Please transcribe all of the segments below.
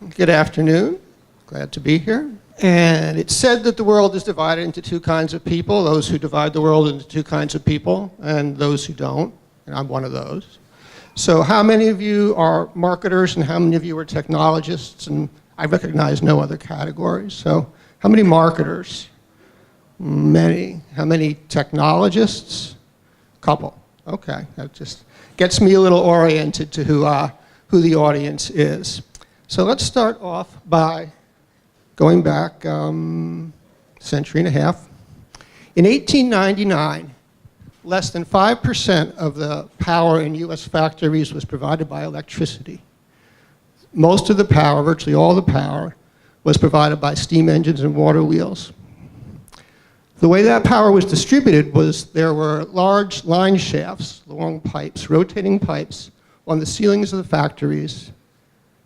Good afternoon. Glad to be here. And it's said that the world is divided into two kinds of people, those who divide the world into two kinds of people and those who don't, and I'm one of those. So how many of you are marketers and how many of you are technologists? And I recognize no other categories. So how many marketers? Many. How many technologists? Couple. Okay, that just gets me a little oriented to who the audience is. So let's start off by going back a century and a half. In 1899, less than 5% of the power in US factories was provided by electricity. Most of the power, virtually all the power, was provided by steam engines and water wheels. The way that power was distributed was there were large line shafts, long pipes, rotating pipes on the ceilings of the factories.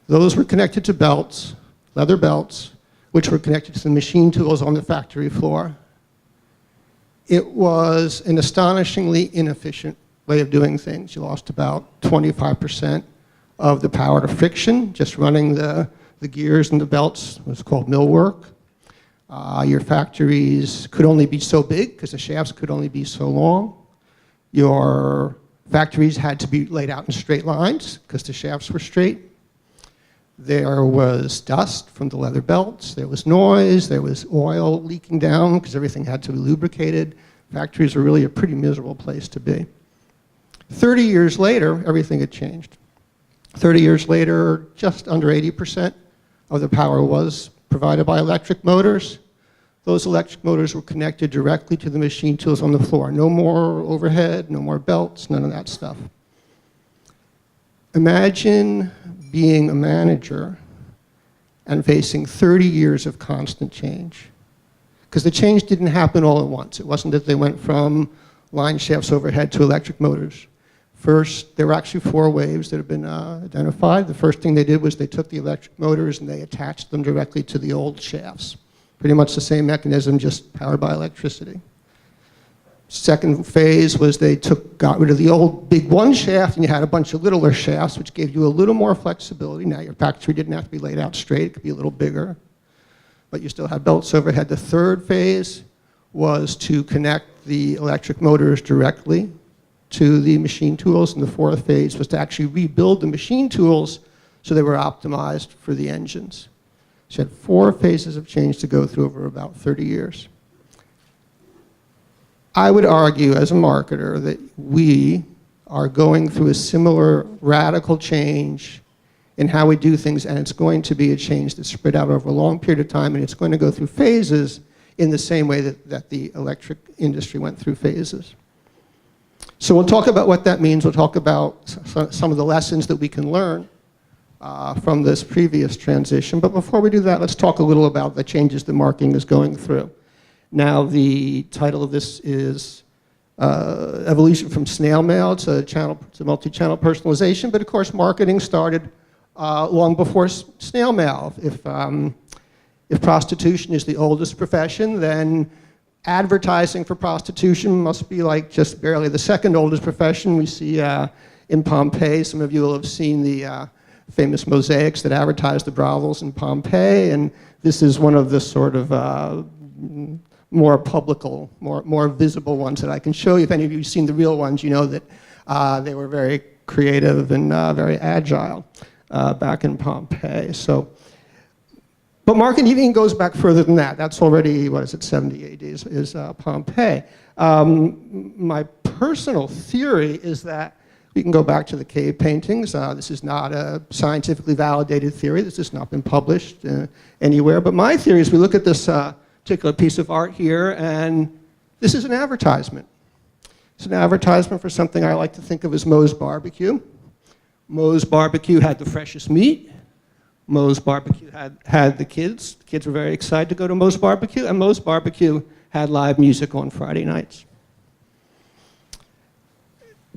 Those were connected to belts, leather belts, which were connected to the machine tools on the factory floor. It was an astonishingly inefficient way of doing things. You lost about 25% of the power to friction, just running the gears and the belts. It was called millwork. Your factories could only be so big because the shafts could only be so long. Your factories had to be laid out in straight lines because the shafts were straight. There was dust from the leather belts, there was noise, there was oil leaking down because everything had to be lubricated. Factories were really a pretty miserable place to be. 30 years later, everything had changed. 30 years later, just under 80% of the power was provided by electric motors. Those electric motors were connected directly to the machine tools on the floor. No more overhead, no more belts, none of that stuff. Imagine being a manager and facing 30 years of constant change. Because the change didn't happen all at once. It wasn't that they went from line shafts overhead to electric motors. First, there were actually 4 waves that have been identified. The first thing they did was they took the electric motors and they attached them directly to the old shafts. Pretty much the same mechanism, just powered by electricity. Second phase was they got rid of the old big one shaft and you had a bunch of littler shafts, which gave you a little more flexibility. Now your factory didn't have to be laid out straight, it could be a little bigger, but you still had belts overhead. The third phase was to connect the electric motors directly to the machine tools, and the fourth phase was to actually rebuild the machine tools so they were optimized for the engines. So you had 4 phases of change to go through over about 30 years. I would argue as a marketer that we are going through a similar radical change in how we do things, and it's going to be a change that's spread out over a long period of time, and it's going to go through phases in the same way that the electric industry went through phases. So we'll talk about what that means. We'll talk about some of the lessons that we can learn from this previous transition. But before we do that, let's talk a little about the changes that marketing is going through. Now, the title of this is Evolution from Snail Mail to Multi-Channel Personalization, but of course marketing started long before snail mail. If prostitution is the oldest profession, then advertising for prostitution must be like just barely the second oldest profession. We see in Pompeii, some of you will have seen the famous mosaics that advertise the brothels in Pompeii, and this is one of the sort of more publical, more visible ones that I can show you. If any of you have seen the real ones, you know that they were very creative and very agile back in Pompeii. So, but marketing even goes back further than that. That's already, what is it, 70 AD is Pompeii. My personal theory is that we can go back to the cave paintings. This is not a scientifically validated theory. This has not been published anywhere. But my theory is we look at this particular piece of art here, and this is an advertisement. It's an advertisement for something I like to think of as Moe's Barbecue. Moe's Barbecue had the freshest meat. Moe's Barbecue had the kids. The kids were very excited to go to Moe's Barbecue, and Moe's Barbecue had live music on Friday nights.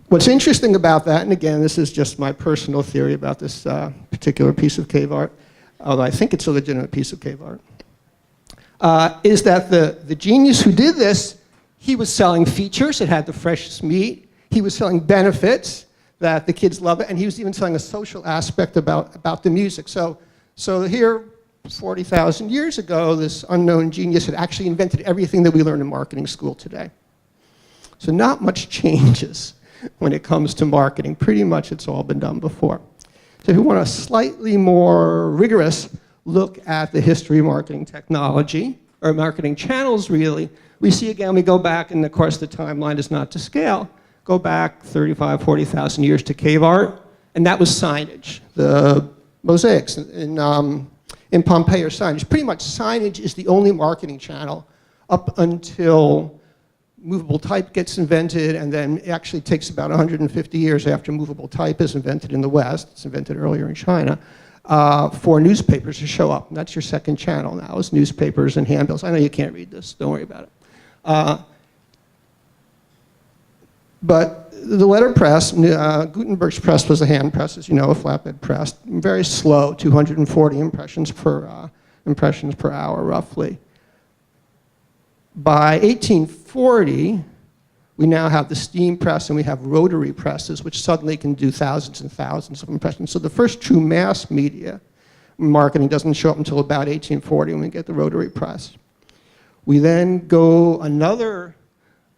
What's interesting about that, and again, this is just my personal theory about this particular piece of cave art, although I think it's a legitimate piece of cave art, is that the genius who did this, he was selling features. It had the freshest meat. He was selling benefits that the kids love it, and he was even selling a social aspect about the music. So So here, 40,000 years ago, this unknown genius had actually invented everything that we learn in marketing school today. So not much changes when it comes to marketing. Pretty much it's all been done before. So if you want a slightly more rigorous look at the history of marketing technology, or marketing channels really, we see again, we go back, and of course the timeline is not to scale, go back 35, 40,000 years to cave art, and that was signage. The mosaics in Pompeii are signage. Pretty much signage is the only marketing channel up until movable type gets invented, and then it actually takes about 150 years after movable type is invented in the West, it's invented earlier in China, for newspapers to show up. And that's your second channel now, is newspapers and handbills. I know you can't read this, don't worry about it. But the letterpress, Gutenberg's press was a hand press, as you know, a flatbed press, very slow, 240 impressions per hour, roughly. By 1840, we now have the steam press and we have rotary presses, which suddenly can do thousands and thousands of impressions. So the first true mass media marketing doesn't show up until about 1840 when we get the rotary press. We then go another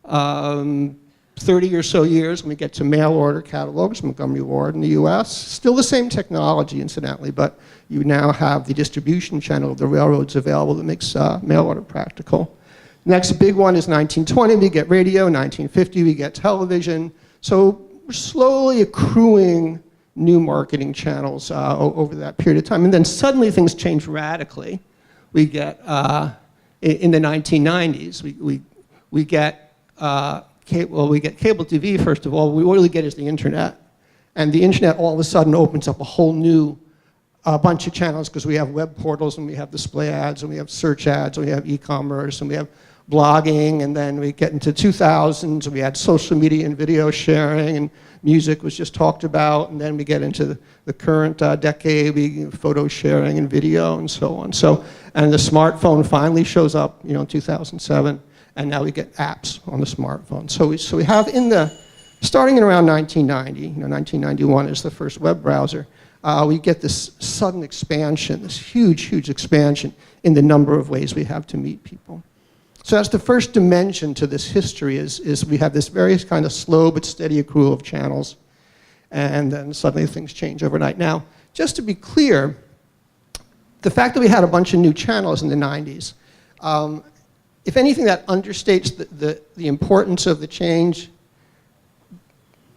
30 or so years when we get to mail order catalogs, Montgomery Ward in the US. Still the same technology, incidentally, but you now have the distribution channel of the railroads available that makes mail order practical. Next big one is 1920, we get radio, 1950, we get television. So we're slowly accruing new marketing channels over that period of time. And then suddenly things change radically. We get, in the 1990s, we get cable TV, first of all. What we really get is the internet. And the internet all of a sudden opens up a whole new bunch of channels, because we have web portals, and we have display ads, and we have search ads, and we have e-commerce, and we have blogging, and then we get into 2000s, and we had social media and video sharing, and music was just talked about, and then we get into the current decade, photo sharing and video and so on. So, and the smartphone finally shows up, in 2007, and now we get apps on the smartphone. So we have starting in around 1990, 1991 is the first web browser, we get this sudden expansion, this huge, huge expansion in the number of ways we have to meet people. So that's the first dimension to this history, is we have this very kind of slow but steady accrual of channels, and then suddenly things change overnight. Now, just to be clear, the fact that we had a bunch of new channels in the 90s, if anything, that understates the importance of the change,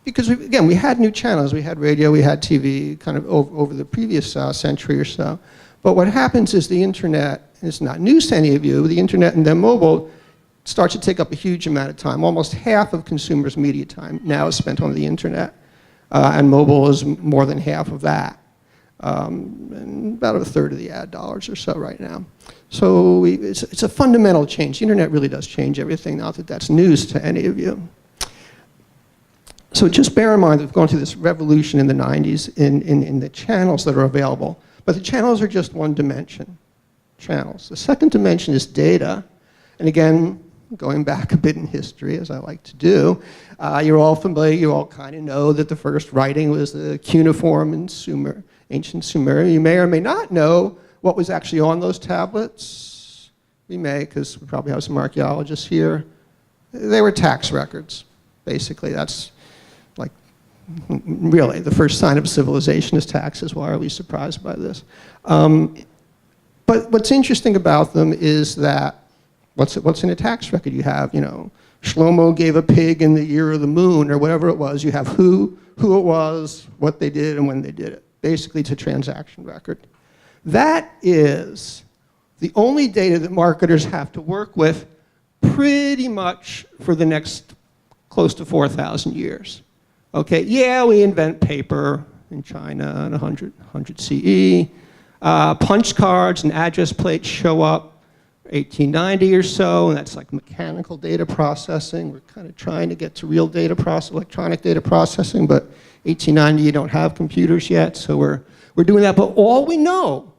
because again, we had new channels, we had radio, we had TV, kind of over the previous century or so. But what happens is the internet, and it's not news to any of you, the internet and then mobile starts to take up a huge amount of time. Almost half of consumers' media time now is spent on the internet, and mobile is more than half of that. And about a third of the ad dollars or so right now. So it's a fundamental change. The internet really does change everything, not that that's news to any of you. So just bear in mind that we've gone through this revolution in the 90s in the channels that are available. But the channels are just one dimension, channels. The second dimension is data. And again, going back a bit in history, as I like to do, you're all familiar, you all kind of know that the first writing was the cuneiform in ancient Sumer. You may or may not know what was actually on those tablets. We may, because we probably have some archaeologists here. They were tax records, basically. That's like, really, the first sign of civilization is taxes. Why are we surprised by this? But what's interesting about them is that, what's in a tax record? You have, Shlomo gave a pig in the year of the moon, or whatever it was. You have who it was, what they did, and when they did it. Basically, it's a transaction record. That is the only data that marketers have to work with pretty much for the next close to 4,000 years. Okay, yeah, we invent paper in China in 100 CE. Punch cards and address plates show up 1890 or so, and that's like mechanical data processing. We're kind of trying to get to real data electronic data processing, but 1890 you don't have computers yet, so we're doing that. But all we know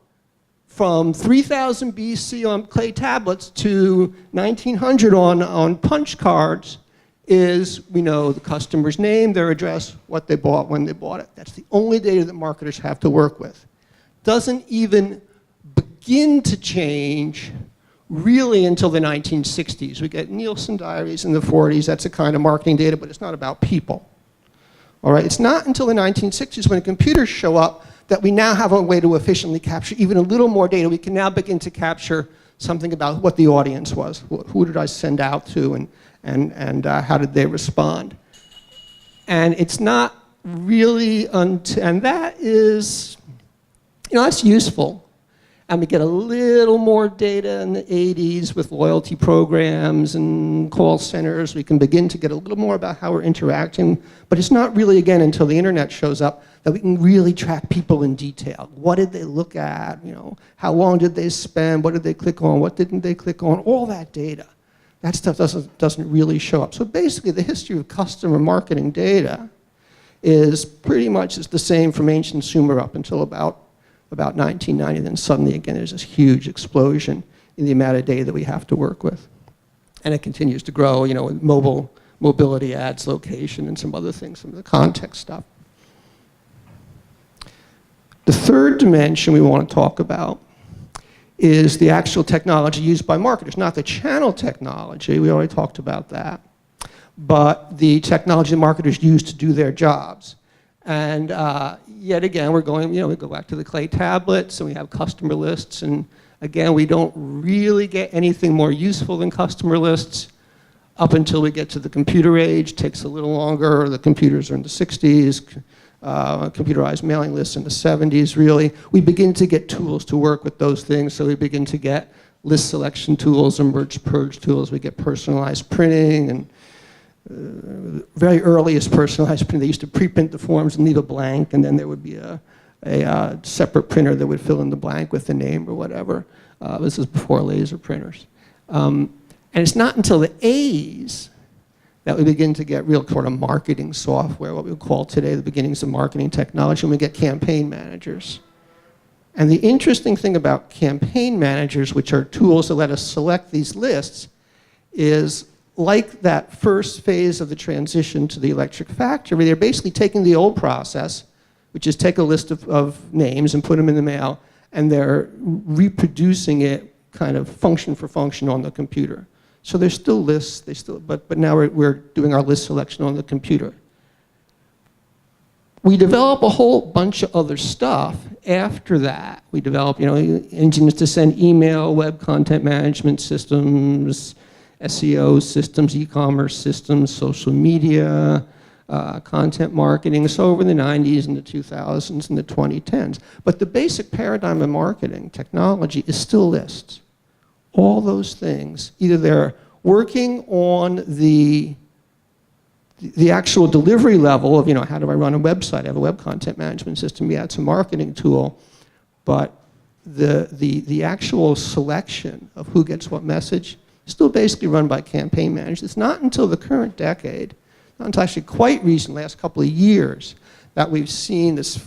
from 3000 BC on clay tablets to 1900 on punch cards is we know the customer's name, their address, what they bought, when they bought it. That's the only data that marketers have to work with. doesn't even begin to change really until the 1960s. We get Nielsen diaries in the 40s. That's a kind of marketing data, but it's not about people. All right, it's not until the 1960s when computers show up that we now have a way to efficiently capture even a little more data. We can now begin to capture something about what the audience was. Who did I send out to, and how did they respond? And it's not really, and that is, that's useful. And we get a little more data in the 80s with loyalty programs and call centers. We can begin to get a little more about how we're interacting. But it's not really, again, until the internet shows up that we can really track people in detail. What did they look at? How long did they spend? What did they click on? What didn't they click on? All that data. That stuff doesn't really show up. So basically, the history of customer marketing data is pretty much the same from ancient Sumer up until about 1990. Then suddenly, again, there's this huge explosion in the amount of data that we have to work with. And it continues to grow, with mobility, ads, location, and some other things, some of the context stuff. The third dimension we want to talk about is the actual technology used by marketers, not the channel technology, we already talked about that, but the technology marketers use to do their jobs. And yet again, we're going, we go back to the clay tablets, and we have customer lists, and again, we don't really get anything more useful than customer lists up until we get to the computer age. It takes a little longer. The computers are in the 60s. Computerized mailing lists in the 70s, really. We begin to get tools to work with those things, so we begin to get list selection tools and merge purge tools. We get personalized printing, and very earliest personalized printing, they used to pre-print the forms and leave a blank, and then there would be a separate printer that would fill in the blank with the name or whatever. This is before laser printers. And it's not until the A's that we begin to get real sort of marketing software, what we would call today the beginnings of marketing technology, and we get campaign managers. And the interesting thing about campaign managers, which are tools that let us select these lists, is like that first phase of the transition to the electric factory, they're basically taking the old process, which is take a list of names and put them in the mail, and they're reproducing it kind of function for function on the computer. So there's still lists, but now we're doing our list selection on the computer. We develop a whole bunch of other stuff after that. We develop, engines to send email, web content management systems, SEO systems, e-commerce systems, social media, content marketing, so over the 90s and the 2000s and the 2010s. But the basic paradigm of marketing technology is still lists. All those things, either they're working on the actual delivery level of, how do I run a website? I have a web content management system. Yeah, it's a marketing tool. But the actual selection of who gets what message is still basically run by campaign managers. It's not until the current decade, not until actually quite recent, last couple of years, that we've seen this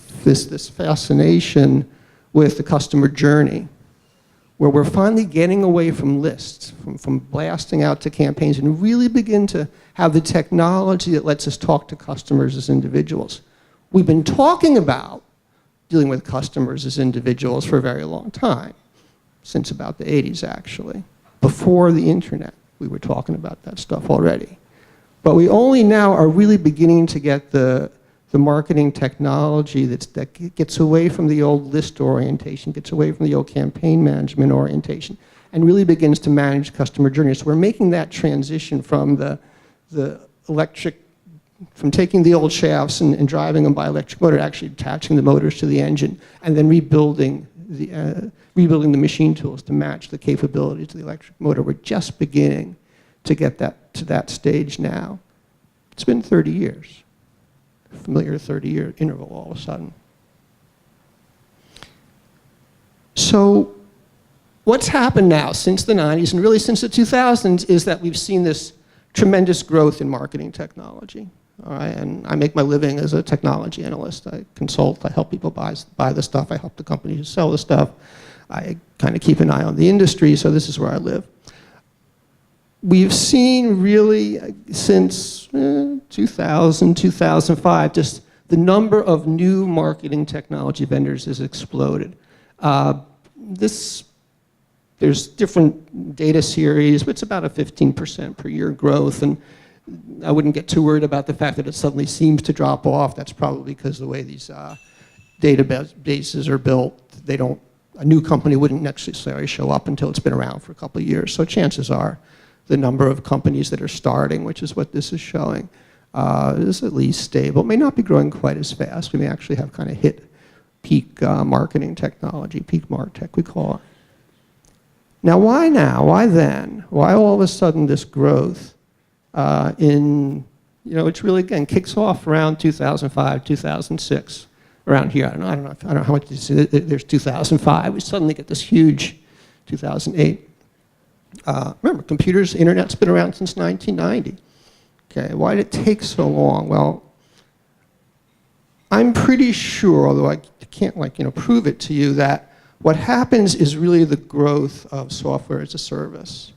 fascination with the customer journey, where we're finally getting away from lists, from blasting out to campaigns, and really begin to have the technology that lets us talk to customers as individuals. We've been talking about dealing with customers as individuals for a very long time, since about the 80s, actually. Before the internet, we were talking about that stuff already. But we only now are really beginning to get the marketing technology that gets away from the old list orientation, gets away from the old campaign management orientation, and really begins to manage customer journeys. So we're making that transition from the electric, from taking the old shafts and driving them by electric motor, actually attaching the motors to the engine, and then rebuilding the machine tools to match the capabilities of the electric motor. We're just beginning to get to that stage now. It's been 30 years. Familiar 30-year interval all of a sudden. So what's happened now since the 90s and really since the 2000s is that we've seen this tremendous growth in marketing technology. All right, and I make my living as a technology analyst. I consult, I help people buy the stuff, I help the companies who sell the stuff. I kind of keep an eye on the industry, so this is where I live. We've seen really since 2000, 2005, just the number of new marketing technology vendors has exploded. There's different data series, but it's about a 15% per year growth, and I wouldn't get too worried about the fact that it suddenly seems to drop off. That's probably because the way these databases are built, a new company wouldn't necessarily show up until it's been around for a couple of years. So chances are the number of companies that are starting, which is what this is showing, is at least stable. It may not be growing quite as fast. We may actually have kind of hit peak marketing technology, peak martech we call it. Now? Why then? Why all of a sudden this growth it's really, again, kicks off around 2005, 2006, around here. I don't know how much you see. There's 2005. We suddenly get this huge 2008. Remember, computers, internet's been around since 1990. Okay, why did it take so long? Well, I'm pretty sure, although I can't prove it to you, that what happens is really the growth of software as a service.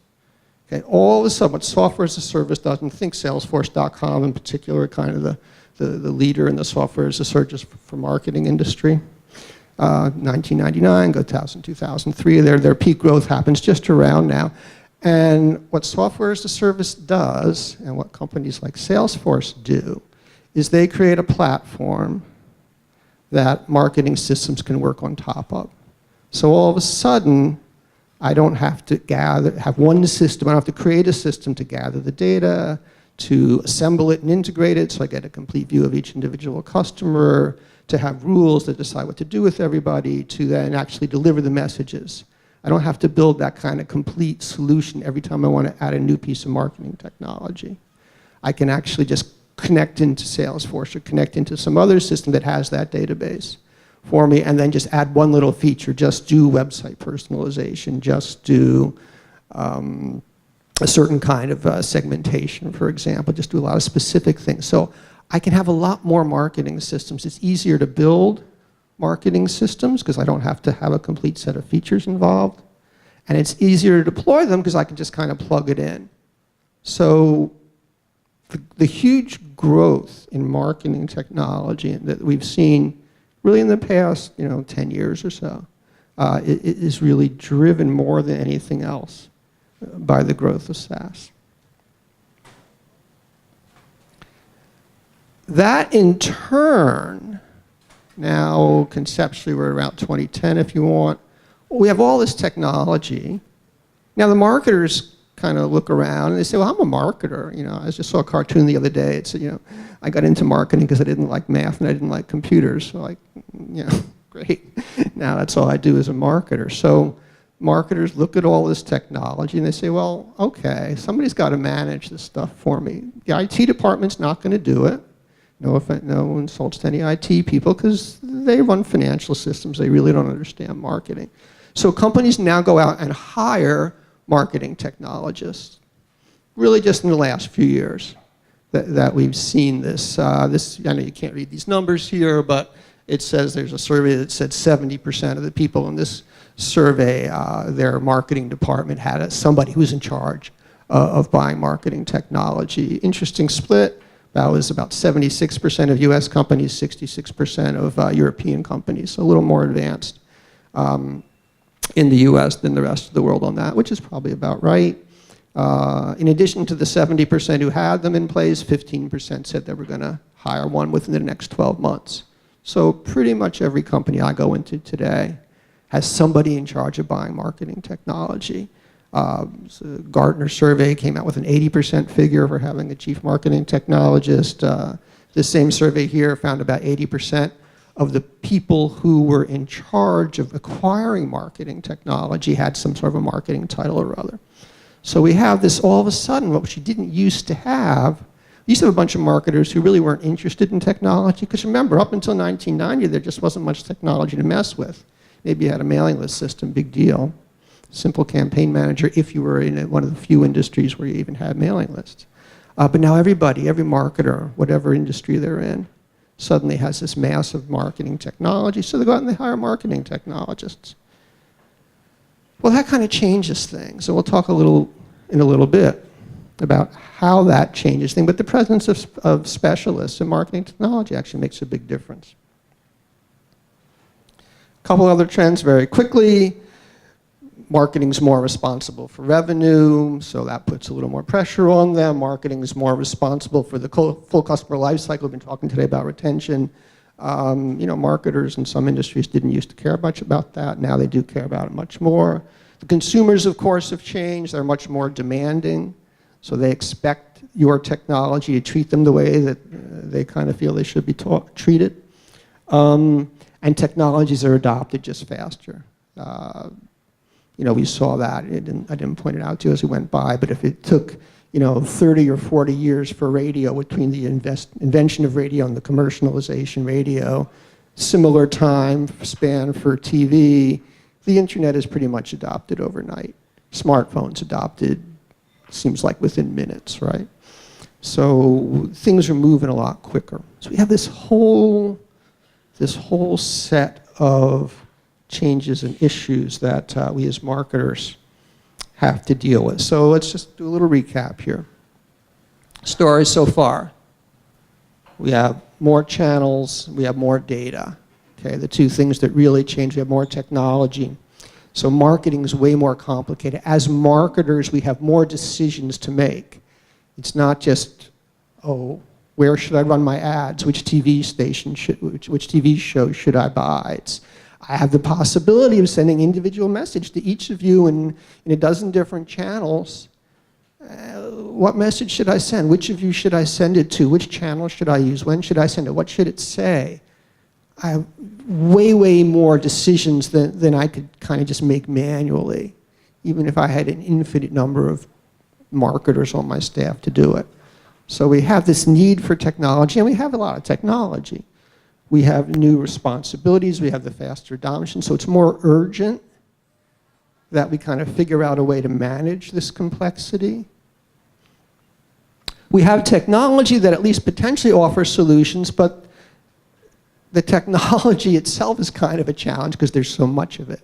Okay, all of a sudden, what software as a service does, and think Salesforce.com in particular, kind of the leader in the software as a service for marketing industry. 1999, 2000, 2003, their peak growth happens just around now. And what software as a service does, and what companies like Salesforce do, is they create a platform that marketing systems can work on top of. So all of a sudden, I don't have to have one system. I don't have to create a system to gather the data, to assemble it and integrate it so I get a complete view of each individual customer, to have rules that decide what to do with everybody, to then actually deliver the messages. I don't have to build that kind of complete solution every time I want to add a new piece of marketing technology. I can actually just connect into Salesforce or connect into some other system that has that database for me, and then just add one little feature, just do website personalization, just do a certain kind of segmentation, for example, just do a lot of specific things. So I can have a lot more marketing systems. It's easier to build marketing systems because I don't have to have a complete set of features involved. And it's easier to deploy them because I can just kind of plug it in. So the huge growth in marketing technology that we've seen really in the past 10 years or so it is really driven more than anything else by the growth of SaaS. That in turn, now conceptually we're around 2010 if you want, we have all this technology. Now the marketers kind of look around and they say, well, I'm a marketer. I just saw a cartoon the other day. It said, I got into marketing because I didn't like math and I didn't like computers. So great. Now that's all I do as a marketer. So marketers look at all this technology and they say, well, okay, somebody's got to manage this stuff for me. The IT department's not going to do it. No insults to any IT people because they run financial systems. They really don't understand marketing. So companies now go out and hire marketing technologists. Really just in the last few years that we've seen this. I know you can't read these numbers here, but it says there's a survey that said 70% of the people in this survey, their marketing department had somebody who was in charge of buying marketing technology. Interesting split. That was about 76% of US companies, 66% of European companies, so a little more advanced in the US than the rest of the world on that, which is probably about right. In addition to the 70% who had them in place, 15% said they were going to hire one within the next 12 months. So pretty much every company I go into today has somebody in charge of buying marketing technology. So Gartner survey came out with an 80% figure for having a chief marketing technologist. This same survey here found about 80% of the people who were in charge of acquiring marketing technology had some sort of a marketing title or other. So we have this all of a sudden, what we didn't used to have. We used to have a bunch of marketers who really weren't interested in technology, because remember, up until 1990, there just wasn't much technology to mess with. Maybe you had a mailing list system, big deal. Simple campaign manager if you were in one of the few industries where you even had mailing lists. But now everybody, every marketer, whatever industry they're in, suddenly has this massive marketing technology, so they go out and they hire marketing technologists. Well, that kind of changes things, and we'll talk in a little bit about how that changes things. But the presence of specialists in marketing technology actually makes a big difference. A couple other trends very quickly. Marketing's more responsible for revenue, so that puts a little more pressure on them. Marketing is more responsible for the full customer life cycle. We've been talking today about retention. Marketers in some industries didn't used to care much about that. Now they do care about it much more. The consumers, of course, have changed. They're much more demanding, so they expect your technology to treat them the way that they kind of feel they should be treated. And technologies are adopted just faster. We saw that. I didn't point it out to you as we went by, but if it took 30 or 40 years for radio between the invention of radio and the commercialization radio, similar time span for TV, the internet is pretty much adopted overnight. Smartphones adopted, seems like within minutes, right? So things are moving a lot quicker. So we have this whole set of changes and issues that we as marketers have to deal with. So let's just do a little recap here. Stories so far. We have more channels, we have more data. Okay, the two things that really change, we have more technology. So marketing is way more complicated. As marketers, we have more decisions to make. It's not just, where should I run my ads? Which TV station which TV show should I buy? I have the possibility of sending individual message to each of you in a dozen different channels. What message should I send? Which of you should I send it to? Which channel should I use? When should I send it? What should it say? I have way, way more decisions than I could kind of just make manually, even if I had an infinite number of marketers on my staff to do it. So we have this need for technology, and we have a lot of technology. We have new responsibilities, we have the faster adoption, so it's more urgent that we kind of figure out a way to manage this complexity. We have technology that at least potentially offers solutions, but the technology itself is kind of a challenge because there's so much of it.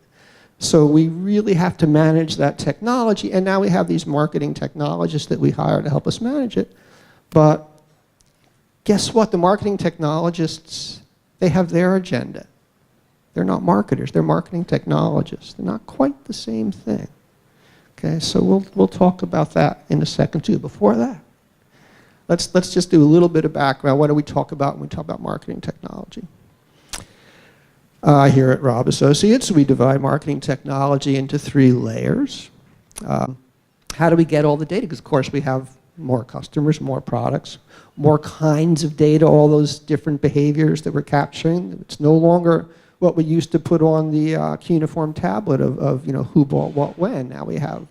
So we really have to manage that technology, and now we have these marketing technologists that we hire to help us manage it. But guess what? The marketing technologists, they have their agenda. They're not marketers, they're marketing technologists. They're not quite the same thing. Okay, so we'll talk about that in a second too. Before that, let's just do a little bit of background. What do we talk about when we talk about marketing technology? Here at Raab Associates, we divide marketing technology into 3 layers. How do we get all the data? Because of course we have more customers, more products, more kinds of data, all those different behaviors that we're capturing. It's no longer what we used to put on the cuneiform tablet of who bought what when. Now we have,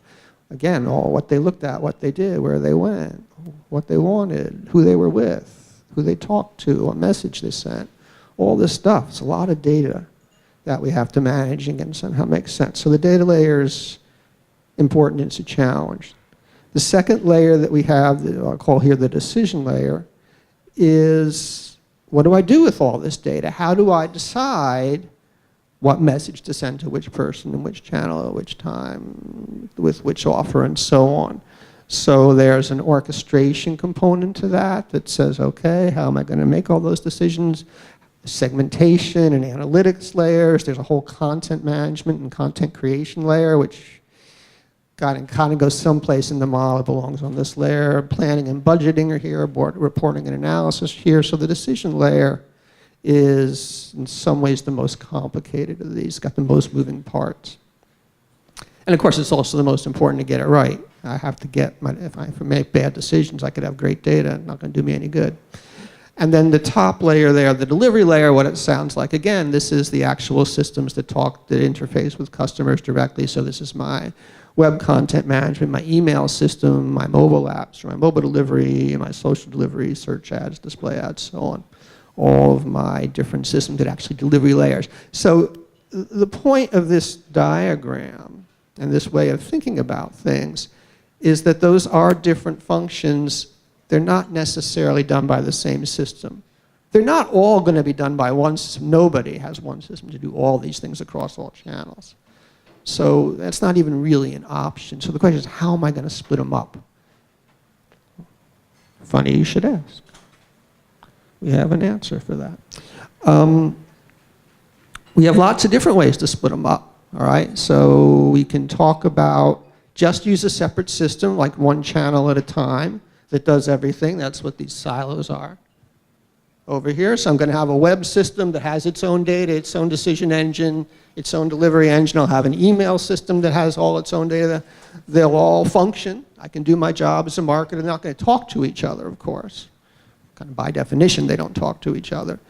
again, all what they looked at, what they did, where they went, what they wanted, who they were with, who they talked to, what message they sent. All this stuff. It's a lot of data that we have to manage and somehow make sense. So the data layer is important, it's a challenge. The second layer that we have, that I'll call here the decision layer, is what do I do with all this data? How do I decide what message to send to which person, in which channel, at which time, with which offer, and so on. So there's an orchestration component to that says, okay, how am I going to make all those decisions? Segmentation and analytics layers. There's a whole content management and content creation layer, which kind of goes someplace in the model. It belongs on this layer. Planning and budgeting are here, reporting and analysis here. So the decision layer is in some ways the most complicated of these. It's got the most moving parts. And of course, it's also the most important to get it right. I have to get, if I make bad decisions, I could have great data, not going to do me any good. And then the top layer there, the delivery layer, what it sounds like, again, this is the actual systems that interface with customers directly. So this is my web content management, my email system, my mobile apps, my mobile delivery, my social delivery, search ads, display ads, so on. All of my different systems that actually delivery layers. So the point of this diagram and this way of thinking about things is that those are different functions. They're not necessarily done by the same system. They're not all going to be done by one system. Nobody has one system to do all these things across all channels. So that's not even really an option. So the question is, how am I going to split them up? Funny you should ask. We have an answer for that. We have lots of different ways to split them up, all right? So we can talk about just use a separate system, like one channel at a time, that does everything. That's what these silos are over here. So I'm going to have a web system that has its own data, its own decision engine, its own delivery engine. I'll have an email system that has all its own data. They'll all function. I can do my job as a marketer. They're not going to talk to each other, of course. Kind of by definition, they don't talk to each other.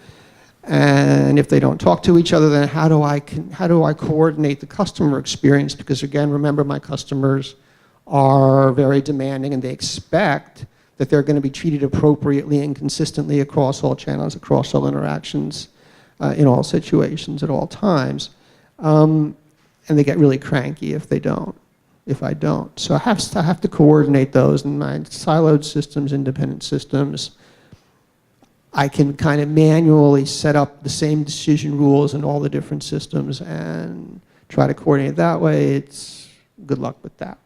And if they don't talk to each other, then how do I coordinate the customer experience? Because again, remember, my customers are very demanding, and they expect that they're going to be treated appropriately and consistently across all channels, across all interactions, in all situations, at all times. And they get really cranky if I don't. So I have to coordinate those in my siloed systems, independent systems. I can kind of manually set up the same decision rules in all the different systems and try to coordinate that way. It's good luck with that.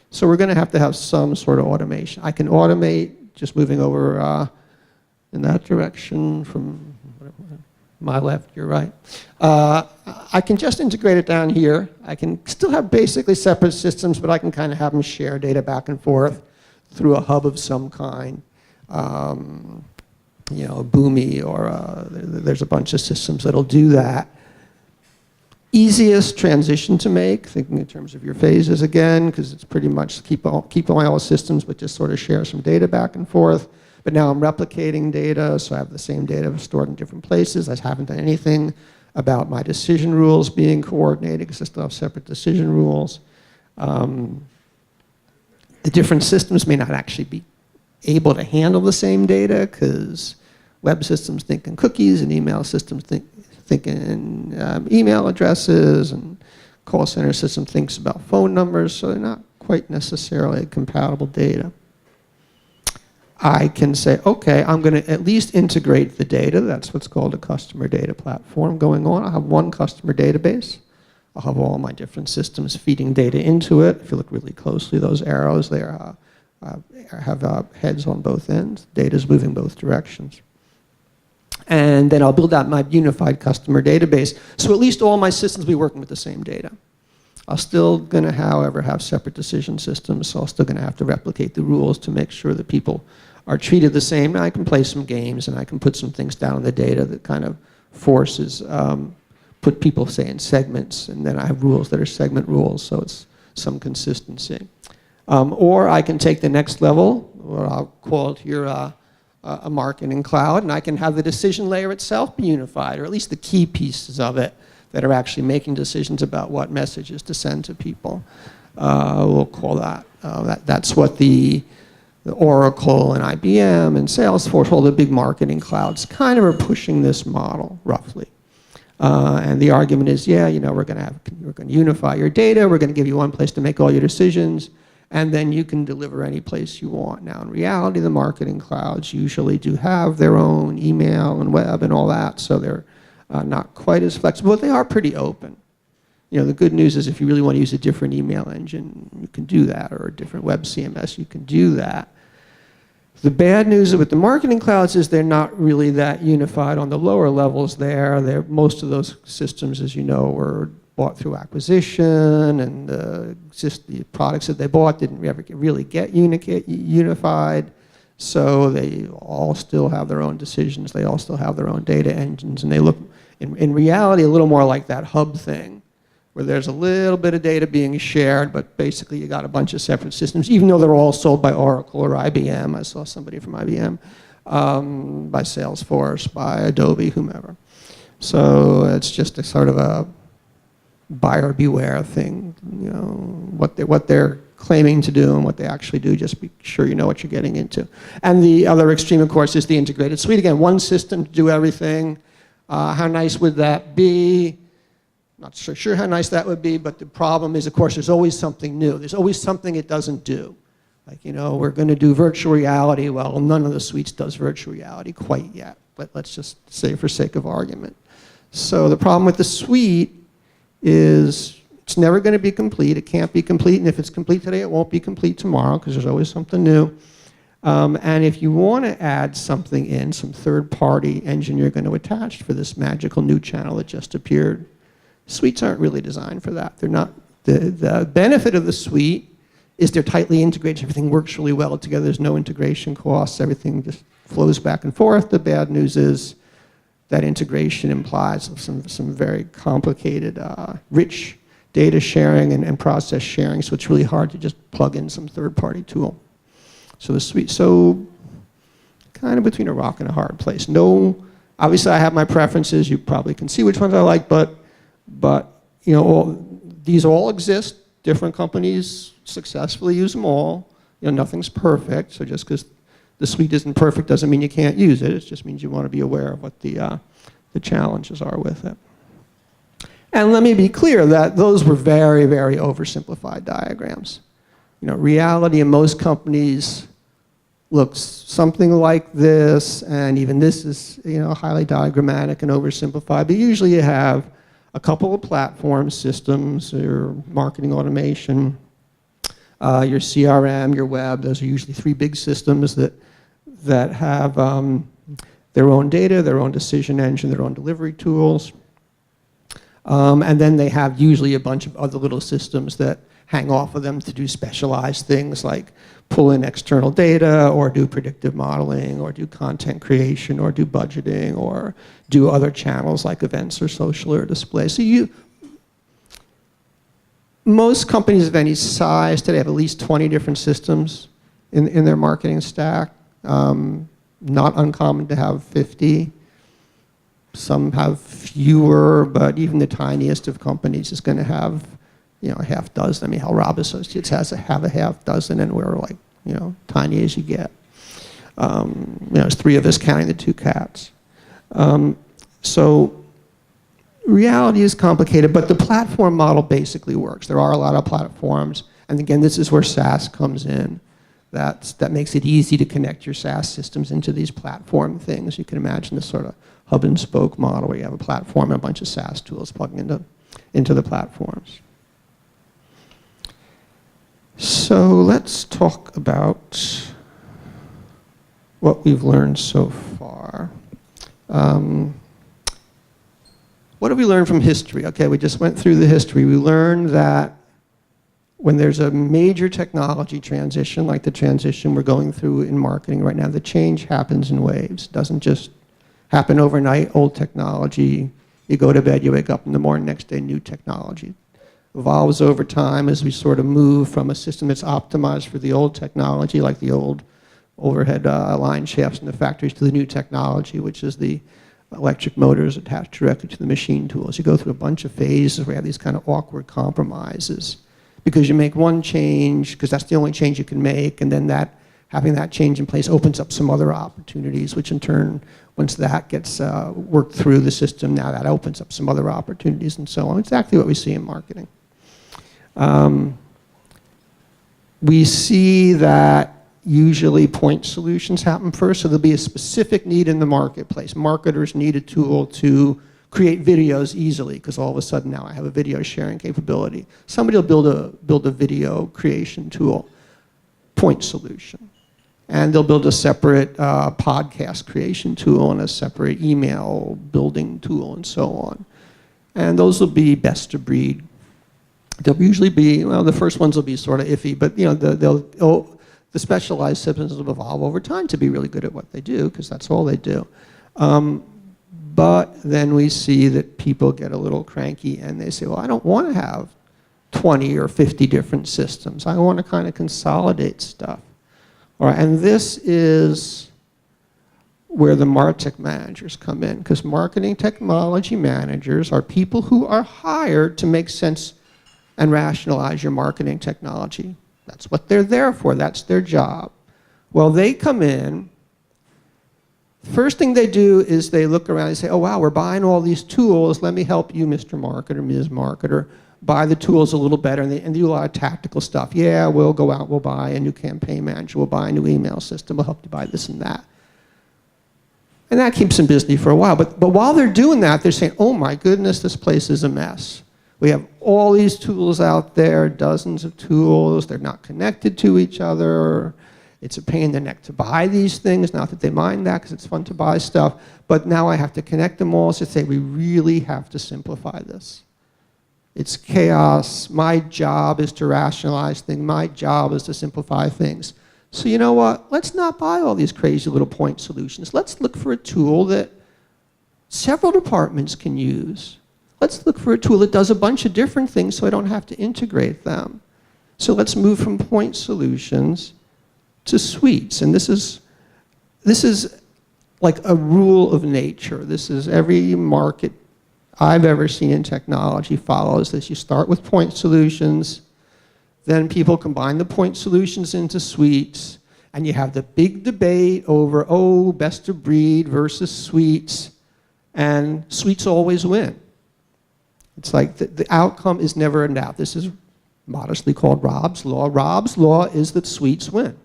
So we're going to have some sort of automation. I can automate, just moving over in that direction from my left, your right. I can just integrate it down here. I can still have basically separate systems, but I can kind of have them share data back and forth through a hub of some kind. You know, Boomi, or there's a bunch of systems that'll do that. Easiest transition to make, thinking in terms of your phases again, because it's pretty much keep all systems, but just sort of share some data back and forth. But now I'm replicating data, so I have the same data stored in different places. I haven't done anything about my decision rules being coordinated, because I still have separate decision rules. The different systems may not actually be able to handle the same data, because web systems think in cookies and email systems think in email addresses, and call center system thinks about phone numbers, so they're not quite necessarily compatible data. I can say, okay, I'm going to at least integrate the data. That's what's called a customer data platform going on. I'll have one customer database. I'll have all my different systems feeding data into it. If you look really closely, those arrows there have heads on both ends. Data's moving both directions. And then I'll build out my unified customer database. So at least all my systems will be working with the same data. I'm still going to, however, have separate decision systems, so I'm still going to have to replicate the rules to make sure that people are treated the same. And I can play some games, and I can put some things down in the data that kind of forces, put people, say, in segments, and then I have rules that are segment rules, so it's some consistency. Or I can take the next level, or I'll call it here a marketing cloud, and I can have the decision layer itself be unified, or at least the key pieces of it that are actually making decisions about what messages to send to people. We'll call that. That's what the Oracle and IBM and Salesforce, all the big marketing clouds, kind of are pushing this model, roughly. And the argument is, yeah, you know, we're going to unify your data, we're going to give you one place to make all your decisions, and then you can deliver any place you want. Now, in reality, the marketing clouds usually do have their own email and web and all that, so they're not quite as flexible, but they are pretty open. You know, the good news is if you really want to use a different email engine, you can do that, or a different web CMS, you can do that. The bad news with the marketing clouds is they're not really that unified on the lower levels there. Most of those systems, as you know, were bought through acquisition, and the products that they bought didn't ever really get unified. So they all still have their own decisions. They all still have their own data engines, and they look, in reality, a little more like that hub thing, where there's a little bit of data being shared, but basically you got a bunch of separate systems, even though they're all sold by Oracle or IBM. I saw somebody from IBM, by Salesforce, by Adobe, whomever. So it's just a sort of a buyer beware thing. You know, what they're claiming to do and what they actually do, just be sure you know what you're getting into. And the other extreme, of course, is the integrated suite. Again, one system to do everything. How nice would that be? Not so sure how nice that would be, but the problem is, of course, there's always something new. There's always something it doesn't do. Like, you know, we're going to do virtual reality. Well, none of the suites does virtual reality quite yet, but let's just say for sake of argument. So the problem with the suite is it's never going to be complete. It can't be complete, and if it's complete today, it won't be complete tomorrow, because there's always something new. And if you want to add something in, some third-party engine you're going to attach for this magical new channel that just appeared, suites aren't really designed for that. They're not. The benefit of the suite is they're tightly integrated. Everything works really well together. There's no integration costs. Everything just flows back and forth. The bad news is that integration implies some very complicated, rich data sharing and process sharing, so it's really hard to just plug in some third-party tool. So the suite, kind of between a rock and a hard place. No, obviously I have my preferences. You probably can see which ones I like, but you know, these all exist. Different companies successfully use them all. You know, nothing's perfect, so just because the suite isn't perfect doesn't mean you can't use it. It just means you want to be aware of what the challenges are with it. And let me be clear that those were very, very oversimplified diagrams. You know, reality in most companies looks something like this, and even this is, you know, highly diagrammatic and oversimplified. But usually you have a couple of platform systems, your marketing automation, your CRM, your web. Those are usually three big systems that have their own data, their own decision engine, their own delivery tools. And then they have usually a bunch of other little systems that hang off of them to do specialized things like pull in external data or do predictive modeling or do content creation or do budgeting or do other channels like events or social or display. So most companies of any size today have at least 20 different systems in their marketing stack. Not uncommon to have 50. Some have fewer, but even the tiniest of companies is going to have, you know, a half dozen. I mean, Raab Associates have a half dozen, and we're like, you know, tiny as you get. You know, it's three of us counting the two cats. So reality is complicated, but the platform model basically works. There are a lot of platforms, and again, this is where SaaS comes in. That makes it easy to connect your SaaS systems into these platform things. You can imagine this sort of hub and spoke model where you have a platform and a bunch of SaaS tools plugging into the platforms. So let's talk about what we've learned so far. What have we learned from history? Okay, we just went through the history. We learned that when there's a major technology transition, like the transition we're going through in marketing right now, the change happens in waves. It doesn't just happen overnight, old technology, you go to bed, you wake up in the morning, next day, new technology. Evolves over time as we sort of move from a system that's optimized for the old technology, like the old overhead line shafts in the factories, to the new technology, which is the electric motors attached directly to the machine tools. You go through a bunch of phases where you have these kind of awkward compromises because you make one change, because that's the only change you can make, and then having that change in place opens up some other opportunities, which in turn, once that gets worked through the system, now that opens up some other opportunities and so on. Exactly what we see in marketing. We see that usually point solutions happen first, so there'll be a specific need in the marketplace. Marketers need a tool to create videos easily, because all of a sudden now I have a video sharing capability. Somebody will build a video creation tool, point solution. And they'll build a separate podcast creation tool and a separate email building tool and so on. And those will be best of breed. They'll usually be, well, the first ones will be sort of iffy, but you know, the specialized systems will evolve over time to be really good at what they do, because that's all they do. But then we see that people get a little cranky and they say, well, I don't want to have 20 or 50 different systems. I want to kind of consolidate stuff. All right, and this is where the martech managers come in, because marketing technology managers are people who are hired to make sense and rationalize your marketing technology. That's what they're there for. That's their job. Well, they come in. First thing they do is they look around and say, oh, wow, we're buying all these tools. Let me help you, Mr. Marketer, Ms. Marketer, buy the tools a little better. And they do a lot of tactical stuff. Yeah, we'll go out, we'll buy a new campaign manager, we'll buy a new email system, we'll help you buy this and that. And that keeps them busy for a while. But while they're doing that, they're saying, oh my goodness, this place is a mess. We have all these tools out there, dozens of tools. They're not connected to each other. It's a pain in the neck to buy these things, not that they mind that because it's fun to buy stuff, but now I have to connect them all to say we really have to simplify this. It's chaos. My job is to rationalize things. My job is to simplify things. So you know what? Let's not buy all these crazy little point solutions. Let's look for a tool that several departments can use. Let's look for a tool that does a bunch of different things so I don't have to integrate them. So let's move from point solutions to suites. And this is like a rule of nature. This is every market I've ever seen in technology follows this. You start with point solutions, then people combine the point solutions into suites, and you have the big debate over, oh, best of breed versus suites, and suites always win. It's like the outcome is never in doubt. This is modestly called Raab's law. Raab's law is that suites win.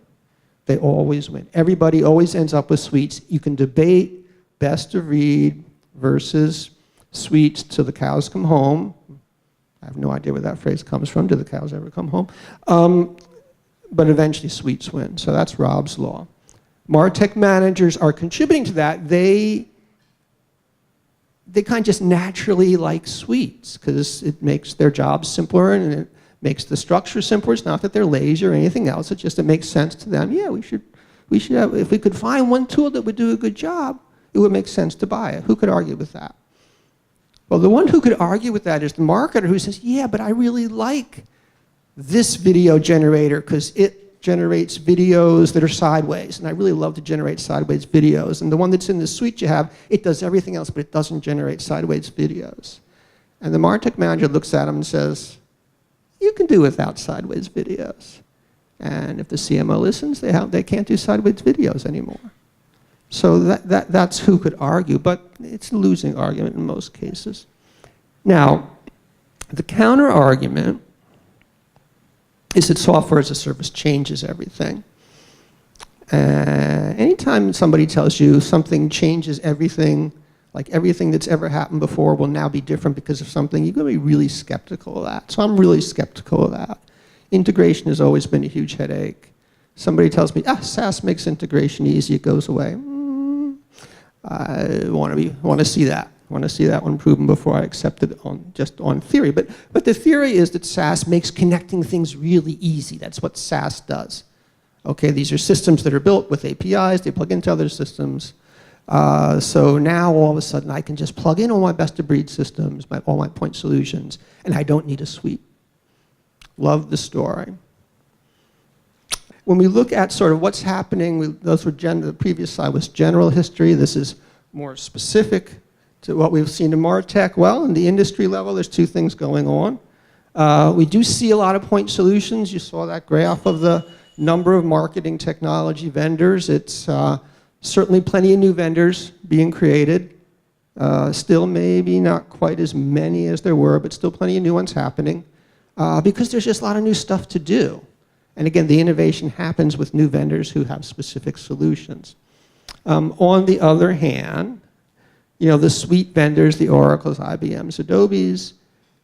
They always win. Everybody always ends up with suites. You can debate best of breed versus suites till the cows come home. I have no idea where that phrase comes from. Do the cows ever come home? But eventually suites win. So that's Raab's law. martech managers are contributing to that. They kind of just naturally like suites because it makes their jobs simpler and it makes the structure simpler. It's not that they're lazy or anything else. It's just it makes sense to them. Yeah, we should have, if we could find one tool that would do a good job, it would make sense to buy it. Who could argue with that? Well, the one who could argue with that is the marketer who says, yeah, but I really like this video generator because it generates videos that are sideways, and I really love to generate sideways videos. And the one that's in the suite you have, it does everything else, but it doesn't generate sideways videos. And the martech manager looks at him and says, you can do without sideways videos. And if the CMO listens, they can't do sideways videos anymore. So that's who could argue, but it's a losing argument in most cases. Now, the counter argument is that software as a service changes everything. Anytime somebody tells you something changes everything, like everything that's ever happened before will now be different because of something, you're going to be really skeptical of that. So I'm really skeptical of that. Integration has always been a huge headache. Somebody tells me, SaaS makes integration easy, it goes away. I want to see that. I want to see that one proven before I accept it just on theory. But the theory is that SaaS makes connecting things really easy. That's what SaaS does. Okay, these are systems that are built with APIs. They plug into other systems. So now all of a sudden I can just plug in all my best-of-breed systems, all my point solutions, and I don't need a suite. Love the story. When we look at sort of what's happening, the previous slide was general history. This is more specific to what we've seen in martech. Well, in the industry level, there's two things going on. We do see a lot of point solutions. You saw that graph of the number of marketing technology vendors. It's certainly plenty of new vendors being created. Still maybe not quite as many as there were, but still plenty of new ones happening because there's just a lot of new stuff to do. And again, the innovation happens with new vendors who have specific solutions. On the other hand, the suite vendors, the Oracles, IBMs, Adobes,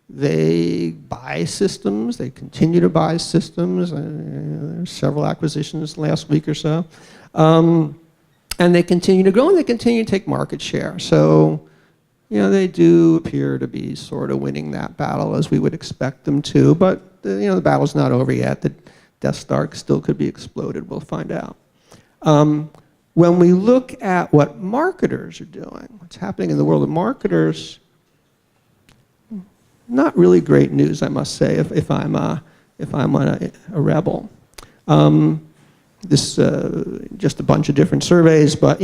they buy systems. They continue to buy systems. There's several acquisitions last week or so. And they continue to grow and they continue to take market share. So, they do appear to be sort of winning that battle as we would expect them to. But, the battle's not over yet. The Death Star still could be exploded. We'll find out. When we look at what marketers are doing, what's happening in the world of marketers, not really great news, I must say, if I'm a rebel. This just a bunch of different surveys, but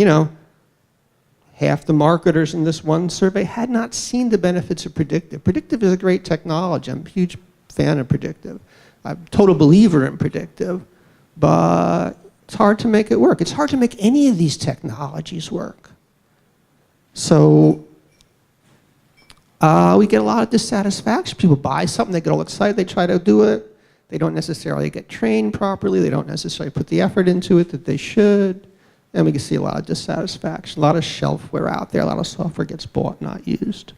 half the marketers in this one survey had not seen the benefits of predictive. Predictive is a great technology. I'm a huge fan of predictive. I'm a total believer in predictive, but it's hard to make it work. It's hard to make any of these technologies work. So we get a lot of dissatisfaction. People buy something, they get all excited, they try to do it. They don't necessarily get trained properly. They don't necessarily put the effort into it that they should. And we can see a lot of dissatisfaction, a lot of shelfware out there, a lot of software gets bought, not used.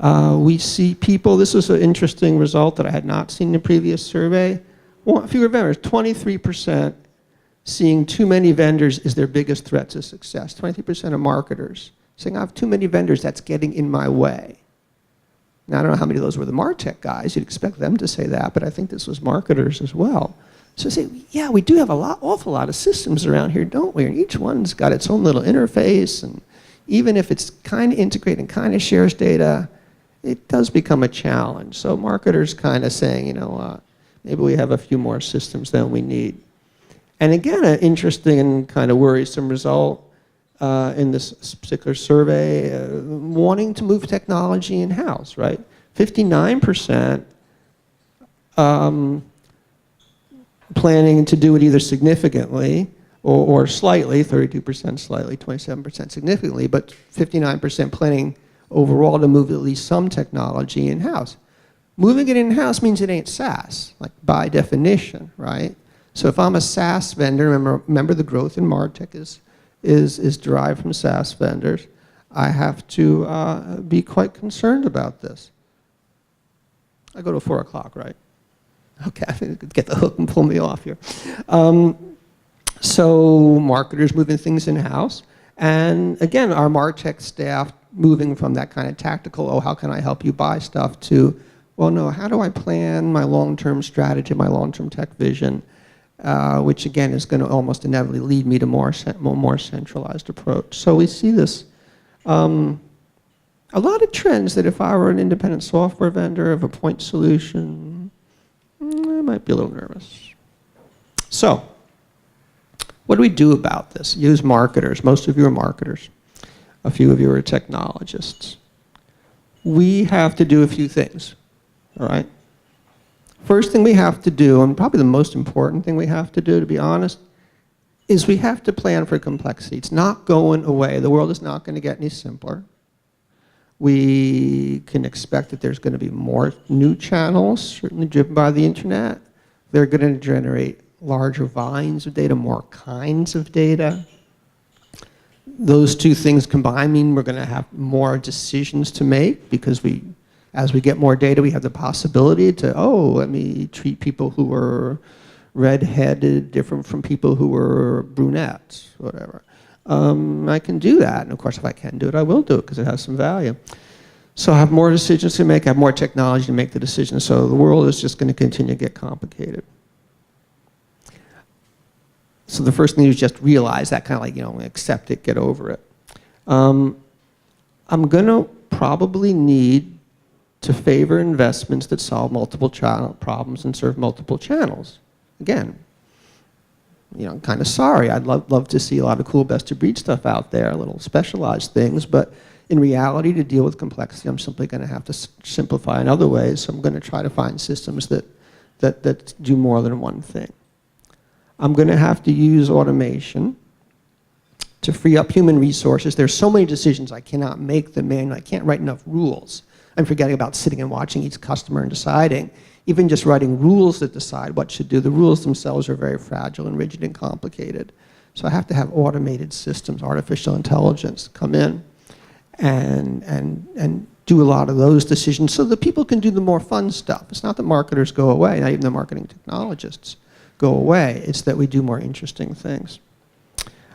We see people, this is an interesting result that I had not seen in the previous survey. Well, if you remember, 23% seeing too many vendors is their biggest threat to success. 20% of marketers saying, I have too many vendors, that's getting in my way. Now, I don't know how many of those were the martech guys. You'd expect them to say that, but I think this was marketers as well. So say, yeah, we do have awful lot of systems around here, don't we? And each one's got its own little interface, and even if it's kind of integrated and kind of shares data, it does become a challenge. So marketers kind of saying, you know what, maybe we have a few more systems than we need. And again, an interesting and kind of worrisome result in this particular survey, wanting to move technology in-house, right? 59% planning to do it either significantly or slightly, 32% slightly, 27% significantly, but 59% planning overall to move at least some technology in-house. Moving it in-house means it ain't SaaS, like by definition, right? So if I'm a SaaS vendor, remember the growth in martech is derived from SaaS vendors, I have to be quite concerned about this. I go to 4 o'clock, right? Okay, get the hook and pull me off here. So marketers moving things in-house. And again, our martech staff moving from that kind of tactical, oh, how can I help you buy stuff, to, well, no, how do I plan my long-term strategy, my long-term tech vision, which again is going to almost inevitably lead me to more centralized approach. So we see this. A lot of trends that if I were an independent software vendor of a point solution, I might be a little nervous. So, what do we do about this? Use marketers. Most of you are marketers. A few of you are technologists. We have to do a few things, all right? First thing we have to do, and probably the most important thing we have to do, to be honest, is we have to plan for complexity. It's not going away. The world is not going to get any simpler. We can expect that there's going to be more new channels, certainly driven by the internet. They're going to generate larger volumes of data, more kinds of data. Those two things combined mean we're going to have more decisions to make, because as we get more data, we have the possibility to, oh, let me treat people who are red-headed different from people who are brunettes, whatever. I can do that, and of course if I can do it, I will do it, because it has some value. So I have more decisions to make, I have more technology to make the decisions, so the world is just going to continue to get complicated. So the first thing is just realize that, kind of like, you know, accept it, get over it. I'm going to probably need to favor investments that solve multiple channel problems and serve multiple channels. Again, you know, I'm kind of sorry. I'd love to see a lot of cool best-of-breed stuff out there, little specialized things, but in reality, to deal with complexity, I'm simply going to have to simplify in other ways. So I'm going to try to find systems that do more than one thing. I'm going to have to use automation to free up human resources. There's so many decisions I cannot make them manually. I can't write enough rules. I'm forgetting about sitting and watching each customer and deciding. Even just writing rules that decide what should do, the rules themselves are very fragile and rigid and complicated. So I have to have automated systems, artificial intelligence, come in and do a lot of those decisions so that people can do the more fun stuff. It's not that marketers go away, not even the marketing technologists go away. It's that we do more interesting things.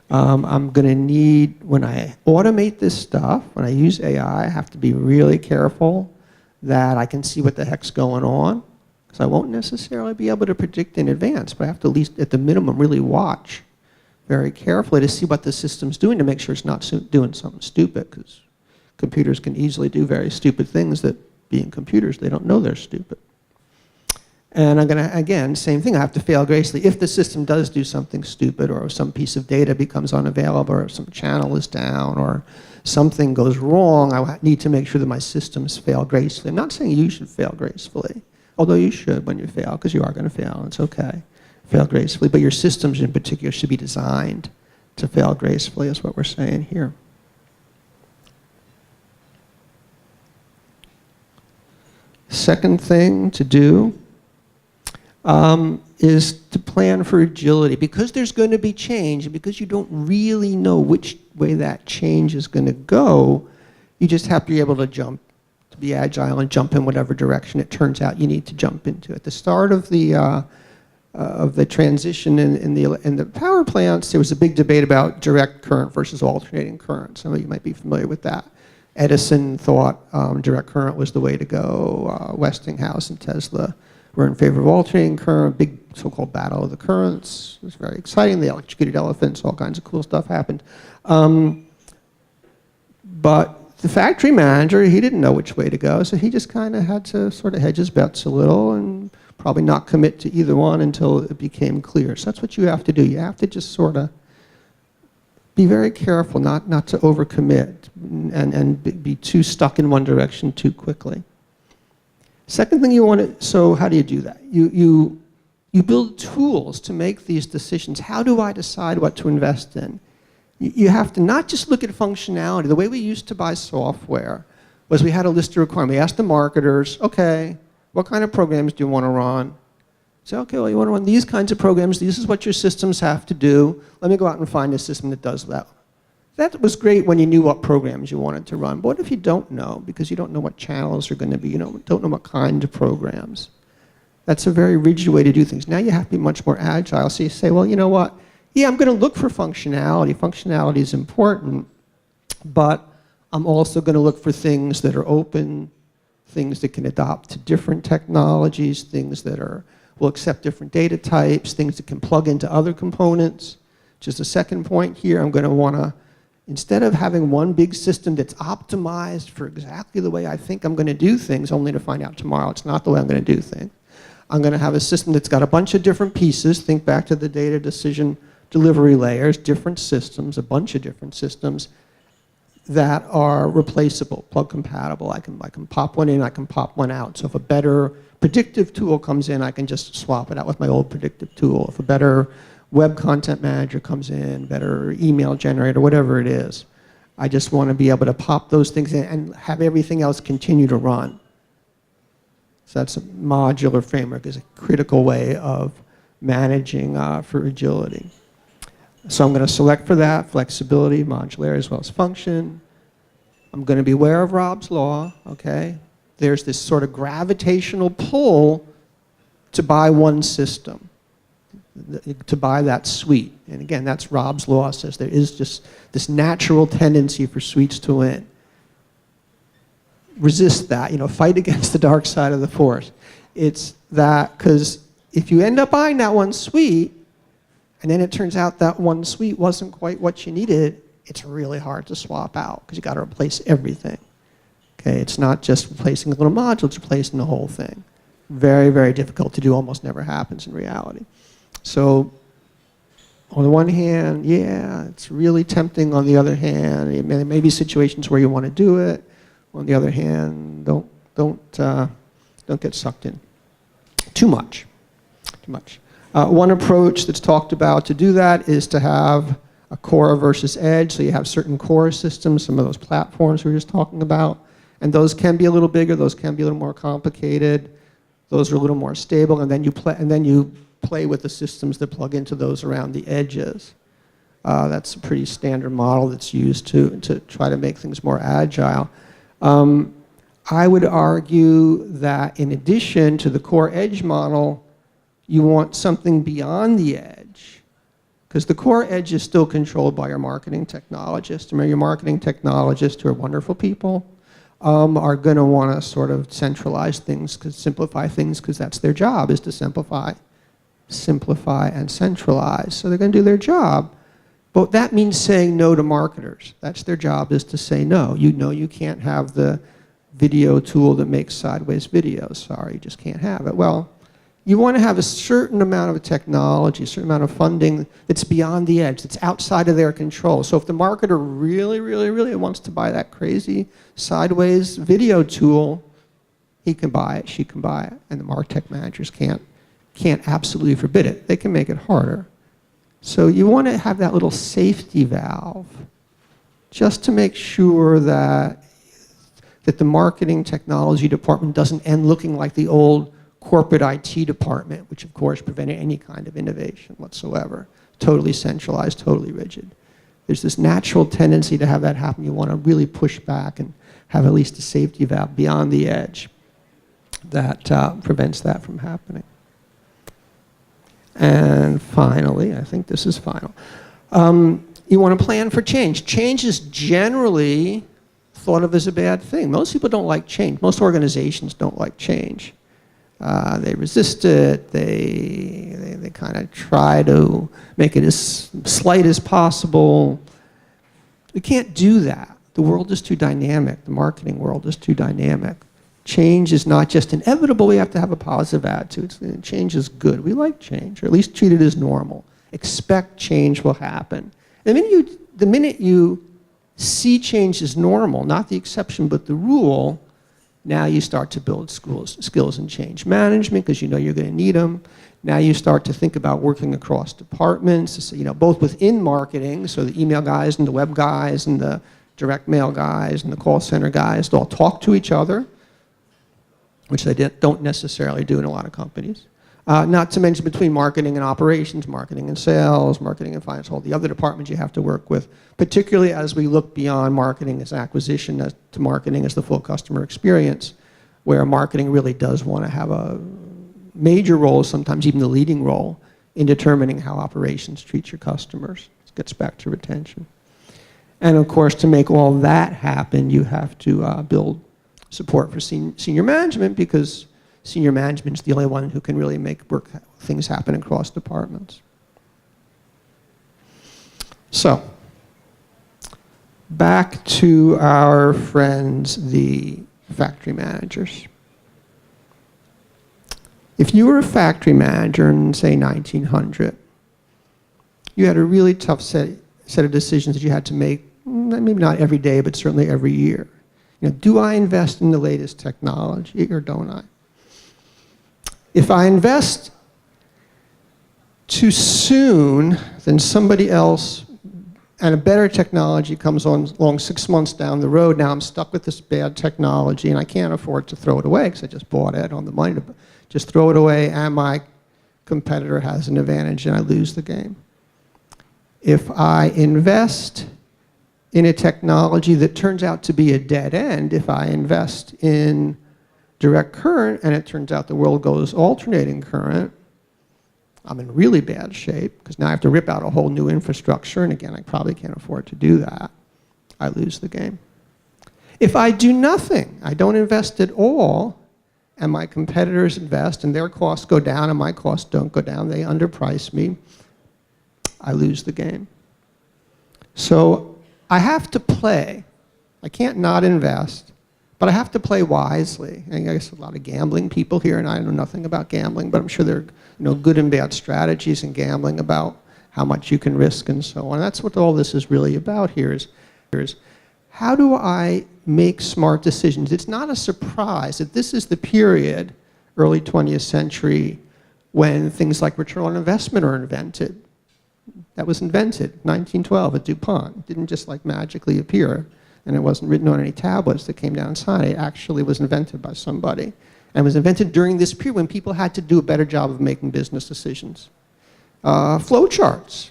I'm going to need, when I automate this stuff, when I use AI, I have to be really careful that I can see what the heck's going on. Because I won't necessarily be able to predict in advance, but I have to at least, at the minimum, really watch very carefully to see what the system's doing to make sure it's not doing something stupid, because computers can easily do very stupid things that, being computers, they don't know they're stupid. And I'm going to, again, same thing, I have to fail gracefully. If the system does do something stupid, or some piece of data becomes unavailable, or some channel is down, or something goes wrong, I need to make sure that my systems fail gracefully. I'm not saying you should fail gracefully, although you should when you fail, because you are going to fail, it's okay. Fail gracefully, but your systems in particular should be designed to fail gracefully, is what we're saying here. Second thing to do is to plan for agility. Because there's going to be change, and because you don't really know which way that change is going to go, you just have to be able to jump, to be agile and jump in whatever direction it turns out you need to jump into. At the start of the of the transition in the power plants, there was a big debate about direct current versus alternating current. Some of you might be familiar with that. Edison thought direct current was the way to go. Westinghouse and Tesla were in favor of alternating current. Big so-called battle of the currents. It was very exciting. They electrocuted elephants. All kinds of cool stuff happened. But the factory manager, he didn't know which way to go, so he just kind of had to sort of hedge his bets a little and probably not commit to either one until it became clear. So that's what you have to do. You have to just sort of be very careful not to overcommit and be too stuck in one direction too quickly. Second thing you want to, so how do you do that? You build tools to make these decisions. How do I decide what to invest in? You have to not just look at functionality. The way we used to buy software was we had a list of requirements. We asked the marketers, okay, what kind of programs do you want to run? Say, okay, well, you want to run these kinds of programs. This is what your systems have to do. Let me go out and find a system that does that. That was great when you knew what programs you wanted to run. But what if you don't know? Because you don't know what channels are going to be. You don't know what kind of programs. That's a very rigid way to do things. Now you have to be much more agile. So you say, well, you know what? Yeah, I'm going to look for functionality. Functionality is important, but I'm also going to look for things that are open, things that can adopt to different technologies, things that will accept different data types, things that can plug into other components. Just a second point here, I'm going to want to, instead of having one big system that's optimized for exactly the way I think I'm going to do things, only to find out tomorrow it's not the way I'm going to do things, I'm going to have a system that's got a bunch of different pieces. Think back to the data decision delivery layers, different systems, a bunch of different systems that are replaceable, plug compatible. I can pop one in, I can pop one out. So if a better predictive tool comes in, I can just swap it out with my old predictive tool. If a better web content manager comes in, better email generator, whatever it is, I just want to be able to pop those things in and have everything else continue to run. So that's a modular framework is a critical way of managing for agility. So I'm going to select for that flexibility, modularity, as well as function. I'm going to be aware of Raab's law, okay? There's this sort of gravitational pull to buy one system, to buy that suite. And again, that's Raab's law, says there is just this natural tendency for suites to win. Resist that, fight against the dark side of the force. It's that, because if you end up buying that one suite, and then it turns out that one suite wasn't quite what you needed, it's really hard to swap out because you got to replace everything. Okay, it's not just replacing a little module, it's replacing the whole thing. Very, very difficult to do, almost never happens in reality. So on the one hand, yeah, it's really tempting. On the other hand, there may be situations where you want to do it. On the other hand, don't get sucked in too much. One approach that's talked about to do that is to have a core versus edge. So you have certain core systems, some of those platforms we were just talking about, and those can be a little bigger, those can be a little more complicated, those are a little more stable, and then you play with the systems that plug into those around the edges. That's a pretty standard model that's used to try to make things more agile. I would argue that in addition to the core edge model, you want something beyond the edge, because the core edge is still controlled by your marketing technologists. Remember, your marketing technologists, who are wonderful people, are going to want to sort of centralize things, simplify things, because that's their job, is to simplify and centralize. So they're going to do their job. But that means saying no to marketers. That's their job, is to say no. You know you can't have the video tool that makes sideways videos. Sorry, you just can't have it. Well, you want to have a certain amount of technology, a certain amount of funding that's beyond the edge, that's outside of their control. So if the marketer really, really, really wants to buy that crazy sideways video tool, he can buy it, she can buy it, and the martech managers can't absolutely forbid it. They can make it harder. So you want to have that little safety valve just to make sure that the marketing technology department doesn't end looking like the old corporate IT department, which of course prevented any kind of innovation whatsoever. Totally centralized, totally rigid. There's this natural tendency to have that happen. You want to really push back and have at least a safety valve beyond the edge that prevents that from happening. And finally, I think this is final, you want to plan for change. Change is generally thought of as a bad thing. Most people don't like change. Most organizations don't like change. They resist it. They kind of try to make it as slight as possible. We can't do that. The world is too dynamic. The marketing world is too dynamic. Change is not just inevitable. We have to have a positive attitude. Change is good. We like change, or at least treat it as normal. Expect change will happen. The minute you see change as normal, not the exception but the rule, now you start to build skills in change management because you know you're going to need them. Now you start to think about working across departments, both within marketing, so the email guys and the web guys and the direct mail guys and the call center guys, they all talk to each other, which they don't necessarily do in a lot of companies. Not to mention between marketing and operations, marketing and sales, marketing and finance, all the other departments you have to work with, particularly as we look beyond marketing as acquisition to marketing as the full customer experience, where marketing really does want to have a major role, sometimes even the leading role, in determining how operations treat your customers. It gets back to retention. And of course, to make all that happen, you have to build support for senior management, because senior management is the only one who can really make things happen across departments. So, back to our friends, the factory managers. If you were a factory manager in, say, 1900, you had a really tough set of decisions that you had to make, maybe not every day, but certainly every year. Do I invest in the latest technology or don't I? If I invest too soon, then somebody else and a better technology comes along 6 months down the road. Now I'm stuck with this bad technology and I can't afford to throw it away because I just bought it on the money to just throw it away, and my competitor has an advantage and I lose the game. If I invest in a technology that turns out to be a dead end, if I invest in direct current and it turns out the world goes alternating current, I'm in really bad shape because now I have to rip out a whole new infrastructure, and again, I probably can't afford to do that. I lose the game. If I do nothing, I don't invest at all, and my competitors invest and their costs go down and my costs don't go down, they underprice me, I lose the game. So I have to play. I can't not invest, but I have to play wisely. And I guess a lot of gambling people here, and I know nothing about gambling, but I'm sure there are good and bad strategies in gambling about how much you can risk and so on. That's what all this is really about here is how do I make smart decisions? It's not a surprise that this is the period, early 20th century, when things like return on investment are invented. That was invented, 1912 at DuPont. It didn't just like magically appear, and it wasn't written on any tablets that came down inside. It actually was invented by somebody. And it was invented during this period when people had to do a better job of making business decisions. Flowcharts.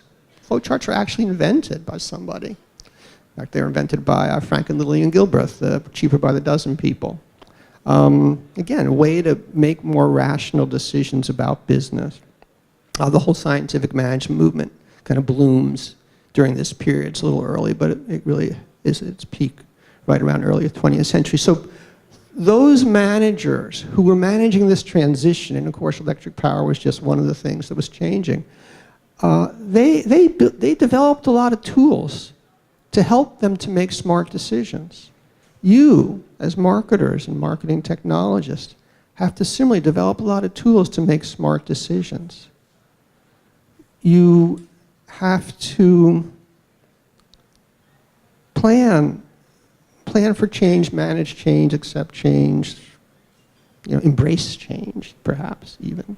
Flowcharts are actually invented by somebody. In fact, they were invented by Frank and Lillian Gilbreth, Cheaper by the Dozen people. Again, a way to make more rational decisions about business. The whole scientific management movement kind of blooms during this period. It's a little early, but it really is at its peak right around early 20th century. So those managers who were managing this transition, and of course electric power was just one of the things that was changing, they developed a lot of tools to help them to make smart decisions. You, as marketers and marketing technologists, have to similarly develop a lot of tools to make smart decisions. You have to plan for change, manage change, accept change, embrace change, perhaps even.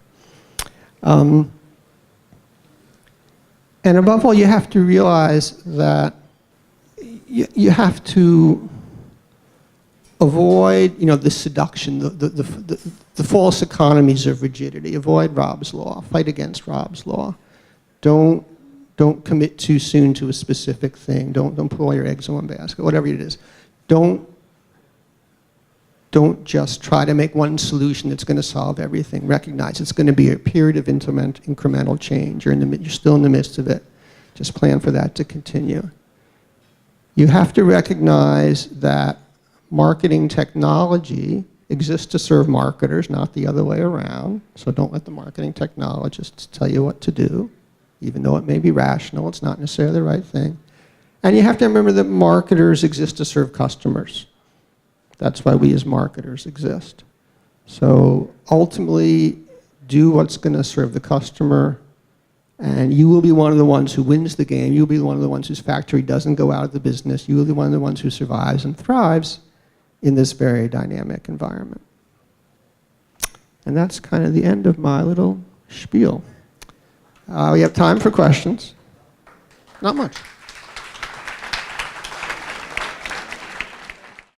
And above all, you have to realize that you have to avoid, the seduction, the false economies of rigidity. Avoid Raab's law. Fight against Raab's law. Don't commit too soon to a specific thing. Don't put all your eggs in one basket. Whatever it is. Don't don't just try to make one solution that's going to solve everything. Recognize it's going to be a period of incremental change. You're still in the midst of it. Just plan for that to continue. You have to recognize that marketing technology exists to serve marketers, not the other way around. So don't let the marketing technologists tell you what to do. Even though it may be rational, it's not necessarily the right thing. And you have to remember that marketers exist to serve customers. That's why we as marketers exist. So ultimately, do what's going to serve the customer, and you will be one of the ones who wins the game. You'll be one of the ones whose factory doesn't go out of the business. You will be one of the ones who survives and thrives in this very dynamic environment. And that's kind of the end of my little spiel. We have time for questions. Not much.